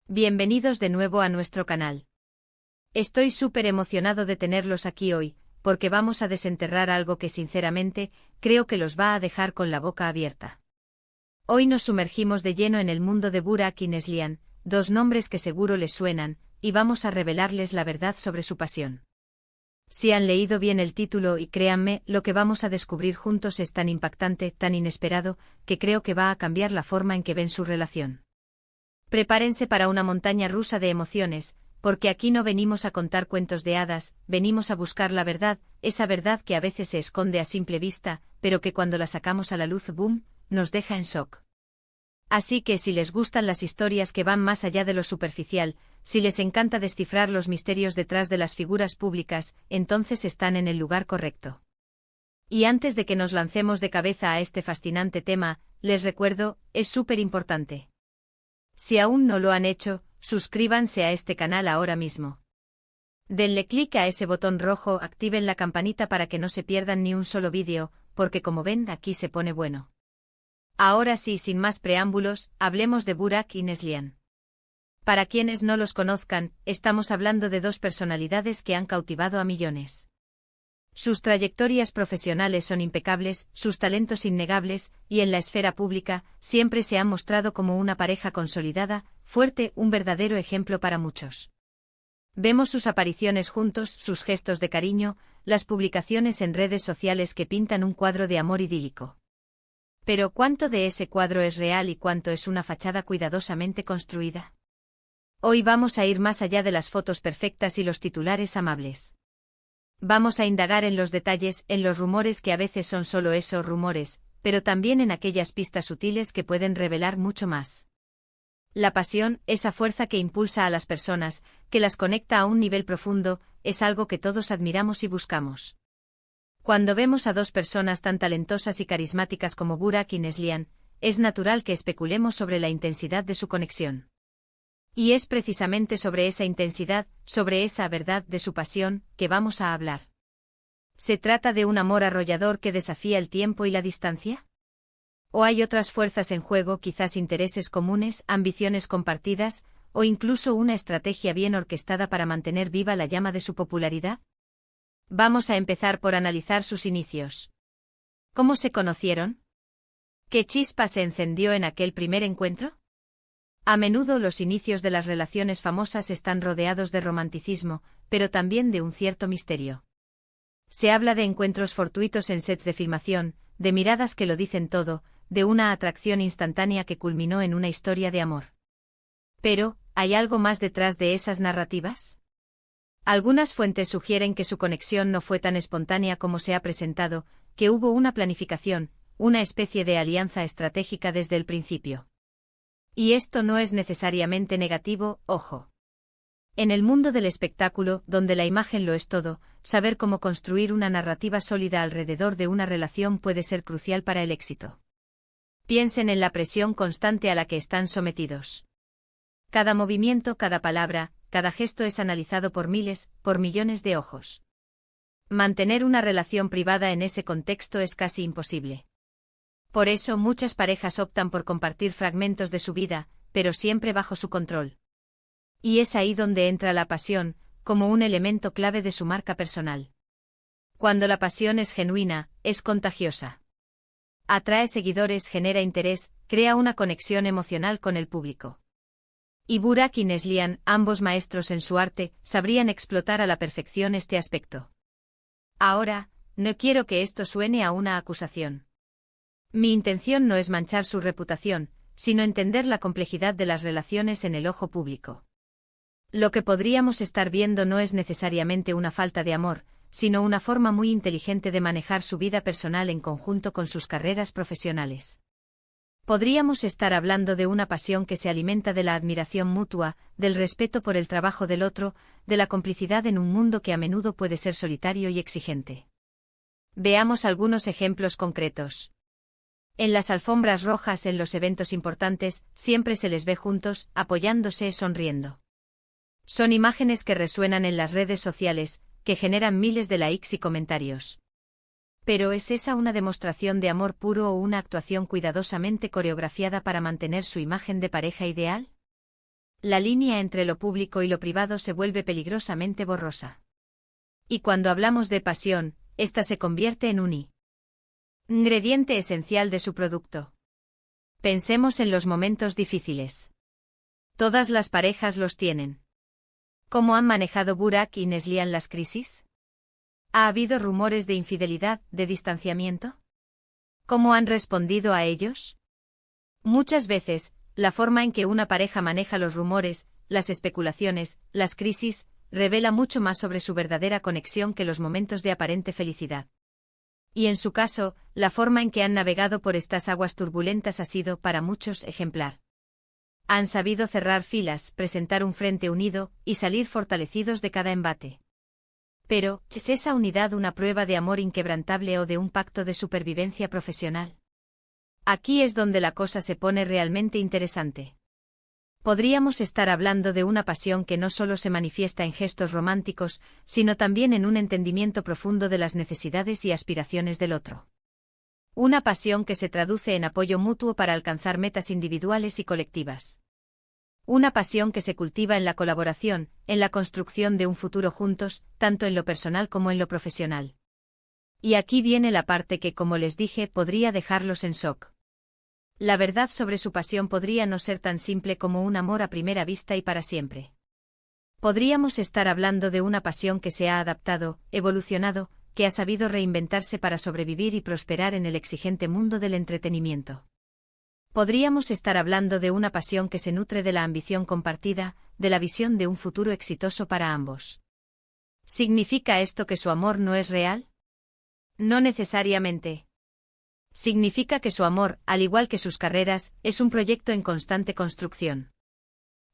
Bienvenidos de nuevo a nuestro canal. Estoy súper emocionado de tenerlos aquí hoy, porque vamos a desenterrar algo que sinceramente, creo que los va a dejar con la boca abierta. Hoy nos sumergimos de lleno en el mundo de Burak y Neslihan, dos nombres que seguro les suenan, y vamos a revelarles la verdad sobre su pasión. Si han leído bien el título y créanme, lo que vamos a descubrir juntos es tan impactante, tan inesperado, que creo que va a cambiar la forma en que ven su relación. Prepárense para una montaña rusa de emociones, porque aquí no venimos a contar cuentos de hadas, venimos a buscar la verdad, esa verdad que a veces se esconde a simple vista, pero que cuando la sacamos a la luz, ¡boom!, nos deja en shock. Así que si les gustan las historias que van más allá de lo superficial, si les encanta descifrar los misterios detrás de las figuras públicas, entonces están en el lugar correcto. Y antes de que nos lancemos de cabeza a este fascinante tema, les recuerdo, es súper importante. Si aún no lo han hecho, suscríbanse a este canal ahora mismo. Denle clic a ese botón rojo, activen la campanita para que no se pierdan ni un solo vídeo, porque como ven aquí se pone bueno. Ahora sí, sin más preámbulos, hablemos de Burak y Neslihan. Para quienes no los conozcan, estamos hablando de dos personalidades que han cautivado a millones. Sus trayectorias profesionales son impecables, sus talentos innegables, y en la esfera pública, siempre se han mostrado como una pareja consolidada, fuerte, un verdadero ejemplo para muchos. Vemos sus apariciones juntos, sus gestos de cariño, las publicaciones en redes sociales que pintan un cuadro de amor idílico. Pero ¿cuánto de ese cuadro es real y cuánto es una fachada cuidadosamente construida? Hoy vamos a ir más allá de las fotos perfectas y los titulares amables. Vamos a indagar en los detalles, en los rumores que a veces son solo eso, rumores, pero también en aquellas pistas sutiles que pueden revelar mucho más. La pasión, esa fuerza que impulsa a las personas, que las conecta a un nivel profundo, es algo que todos admiramos y buscamos. Cuando vemos a dos personas tan talentosas y carismáticas como Burak y Neslihan, es natural que especulemos sobre la intensidad de su conexión. Y es precisamente sobre esa intensidad, sobre esa verdad de su pasión, que vamos a hablar. ¿Se trata de un amor arrollador que desafía el tiempo y la distancia? ¿O hay otras fuerzas en juego, quizás intereses comunes, ambiciones compartidas, o incluso una estrategia bien orquestada para mantener viva la llama de su popularidad? Vamos a empezar por analizar sus inicios. ¿Cómo se conocieron? ¿Qué chispa se encendió en aquel primer encuentro? A menudo los inicios de las relaciones famosas están rodeados de romanticismo, pero también de un cierto misterio. Se habla de encuentros fortuitos en sets de filmación, de miradas que lo dicen todo, de una atracción instantánea que culminó en una historia de amor. Pero, ¿hay algo más detrás de esas narrativas? Algunas fuentes sugieren que su conexión no fue tan espontánea como se ha presentado, que hubo una planificación, una especie de alianza estratégica desde el principio. Y esto no es necesariamente negativo, ojo. En el mundo del espectáculo, donde la imagen lo es todo, saber cómo construir una narrativa sólida alrededor de una relación puede ser crucial para el éxito. Piensen en la presión constante a la que están sometidos. Cada movimiento, cada palabra, cada gesto es analizado por miles, por millones de ojos. Mantener una relación privada en ese contexto es casi imposible. Por eso muchas parejas optan por compartir fragmentos de su vida, pero siempre bajo su control. Y es ahí donde entra la pasión, como un elemento clave de su marca personal. Cuando la pasión es genuina, es contagiosa. Atrae seguidores, genera interés, crea una conexión emocional con el público. Y Burak y Neslihan, ambos maestros en su arte, sabrían explotar a la perfección este aspecto. Ahora, no quiero que esto suene a una acusación. Mi intención no es manchar su reputación, sino entender la complejidad de las relaciones en el ojo público. Lo que podríamos estar viendo no es necesariamente una falta de amor, sino una forma muy inteligente de manejar su vida personal en conjunto con sus carreras profesionales. Podríamos estar hablando de una pasión que se alimenta de la admiración mutua, del respeto por el trabajo del otro, de la complicidad en un mundo que a menudo puede ser solitario y exigente. Veamos algunos ejemplos concretos. En las alfombras rojas, en los eventos importantes, siempre se les ve juntos, apoyándose, sonriendo. Son imágenes que resuenan en las redes sociales, que generan miles de likes y comentarios. Pero ¿es esa una demostración de amor puro o una actuación cuidadosamente coreografiada para mantener su imagen de pareja ideal? La línea entre lo público y lo privado se vuelve peligrosamente borrosa. Y cuando hablamos de pasión, esta se convierte en un ingrediente esencial de su producto. Pensemos en los momentos difíciles. Todas las parejas los tienen. ¿Cómo han manejado Burak y Neslihan las crisis? ¿Ha habido rumores de infidelidad, de distanciamiento? ¿Cómo han respondido a ellos? Muchas veces, la forma en que una pareja maneja los rumores, las especulaciones, las crisis, revela mucho más sobre su verdadera conexión que los momentos de aparente felicidad. Y en su caso, la forma en que han navegado por estas aguas turbulentas ha sido, para muchos, ejemplar. Han sabido cerrar filas, presentar un frente unido, y salir fortalecidos de cada embate. Pero, ¿es esa unidad una prueba de amor inquebrantable o de un pacto de supervivencia profesional? Aquí es donde la cosa se pone realmente interesante. Podríamos estar hablando de una pasión que no solo se manifiesta en gestos románticos, sino también en un entendimiento profundo de las necesidades y aspiraciones del otro. Una pasión que se traduce en apoyo mutuo para alcanzar metas individuales y colectivas. Una pasión que se cultiva en la colaboración, en la construcción de un futuro juntos, tanto en lo personal como en lo profesional. Y aquí viene la parte que, como les dije, podría dejarlos en shock. La verdad sobre su pasión podría no ser tan simple como un amor a primera vista y para siempre. Podríamos estar hablando de una pasión que se ha adaptado, evolucionado, que ha sabido reinventarse para sobrevivir y prosperar en el exigente mundo del entretenimiento. Podríamos estar hablando de una pasión que se nutre de la ambición compartida, de la visión de un futuro exitoso para ambos. ¿Significa esto que su amor no es real? No necesariamente. Significa que su amor, al igual que sus carreras, es un proyecto en constante construcción.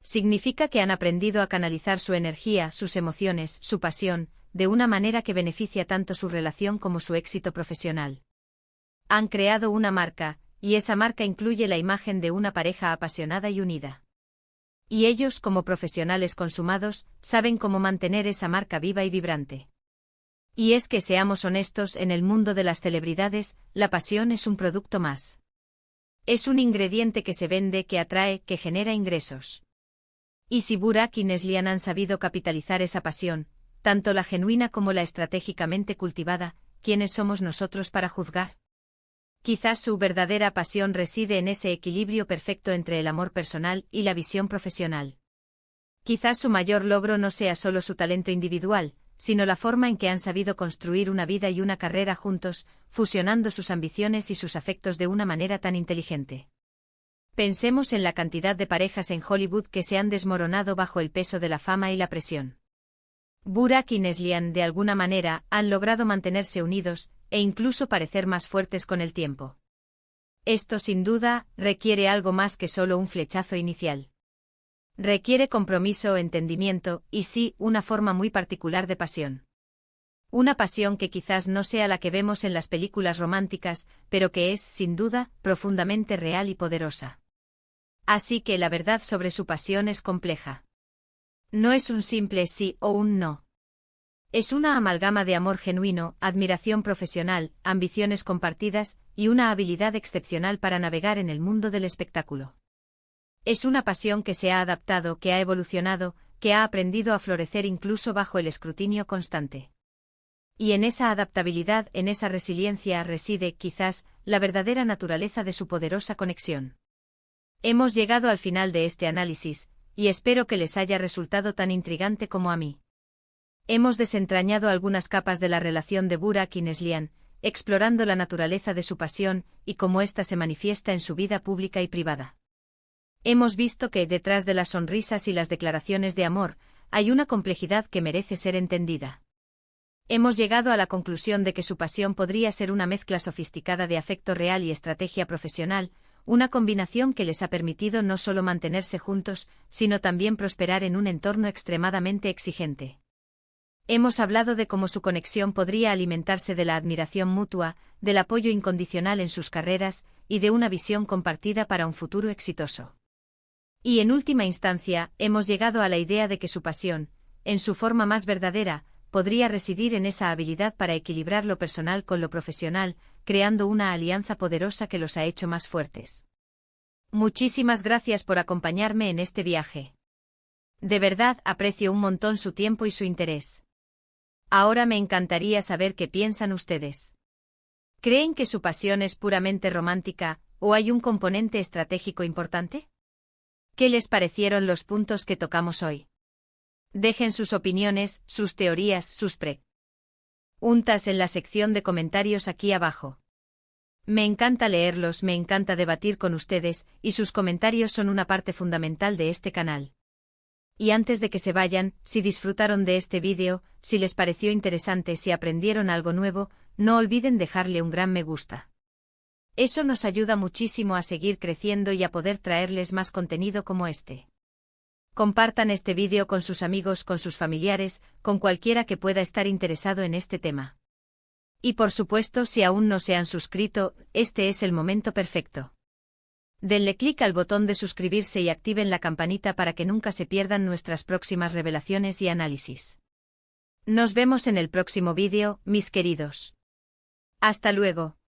Significa que han aprendido a canalizar su energía, sus emociones, su pasión, de una manera que beneficia tanto su relación como su éxito profesional. Han creado una marca, y esa marca incluye la imagen de una pareja apasionada y unida. Y ellos, como profesionales consumados, saben cómo mantener esa marca viva y vibrante. Y es que seamos honestos, en el mundo de las celebridades, la pasión es un producto más. Es un ingrediente que se vende, que atrae, que genera ingresos. Y si Burak y Neslihan han sabido capitalizar esa pasión, tanto la genuina como la estratégicamente cultivada, ¿quiénes somos nosotros para juzgar? Quizás su verdadera pasión reside en ese equilibrio perfecto entre el amor personal y la visión profesional. Quizás su mayor logro no sea solo su talento individual, sino la forma en que han sabido construir una vida y una carrera juntos, fusionando sus ambiciones y sus afectos de una manera tan inteligente. Pensemos en la cantidad de parejas en Hollywood que se han desmoronado bajo el peso de la fama y la presión. Burak y Neslihan, de alguna manera, han logrado mantenerse unidos, e incluso parecer más fuertes con el tiempo. Esto, sin duda, requiere algo más que solo un flechazo inicial. Requiere compromiso, entendimiento, y sí, una forma muy particular de pasión. Una pasión que quizás no sea la que vemos en las películas románticas, pero que es, sin duda, profundamente real y poderosa. Así que la verdad sobre su pasión es compleja. No es un simple sí o un no. Es una amalgama de amor genuino, admiración profesional, ambiciones compartidas, y una habilidad excepcional para navegar en el mundo del espectáculo. Es una pasión que se ha adaptado, que ha evolucionado, que ha aprendido a florecer incluso bajo el escrutinio constante. Y en esa adaptabilidad, en esa resiliencia, reside, quizás, la verdadera naturaleza de su poderosa conexión. Hemos llegado al final de este análisis, y espero que les haya resultado tan intrigante como a mí. Hemos desentrañado algunas capas de la relación de Burak y Neslihan, explorando la naturaleza de su pasión, y cómo ésta se manifiesta en su vida pública y privada. Hemos visto que, detrás de las sonrisas y las declaraciones de amor, hay una complejidad que merece ser entendida. Hemos llegado a la conclusión de que su pasión podría ser una mezcla sofisticada de afecto real y estrategia profesional, una combinación que les ha permitido no solo mantenerse juntos, sino también prosperar en un entorno extremadamente exigente. Hemos hablado de cómo su conexión podría alimentarse de la admiración mutua, del apoyo incondicional en sus carreras, y de una visión compartida para un futuro exitoso. Y en última instancia, hemos llegado a la idea de que su pasión, en su forma más verdadera, podría residir en esa habilidad para equilibrar lo personal con lo profesional, creando una alianza poderosa que los ha hecho más fuertes. Muchísimas gracias por acompañarme en este viaje. De verdad aprecio un montón su tiempo y su interés. Ahora me encantaría saber qué piensan ustedes. ¿Creen que su pasión es puramente romántica, o hay un componente estratégico importante? ¿Qué les parecieron los puntos que tocamos hoy? Dejen sus opiniones, sus teorías, sus preguntas en la sección de comentarios aquí abajo. Me encanta leerlos, me encanta debatir con ustedes, y sus comentarios son una parte fundamental de este canal. Y antes de que se vayan, si disfrutaron de este vídeo, si les pareció interesante, si aprendieron algo nuevo, no olviden dejarle un gran me gusta. Eso nos ayuda muchísimo a seguir creciendo y a poder traerles más contenido como este. Compartan este vídeo con sus amigos, con sus familiares, con cualquiera que pueda estar interesado en este tema. Y por supuesto, si aún no se han suscrito, este es el momento perfecto. Denle clic al botón de suscribirse y activen la campanita para que nunca se pierdan nuestras próximas revelaciones y análisis. Nos vemos en el próximo vídeo, mis queridos. Hasta luego.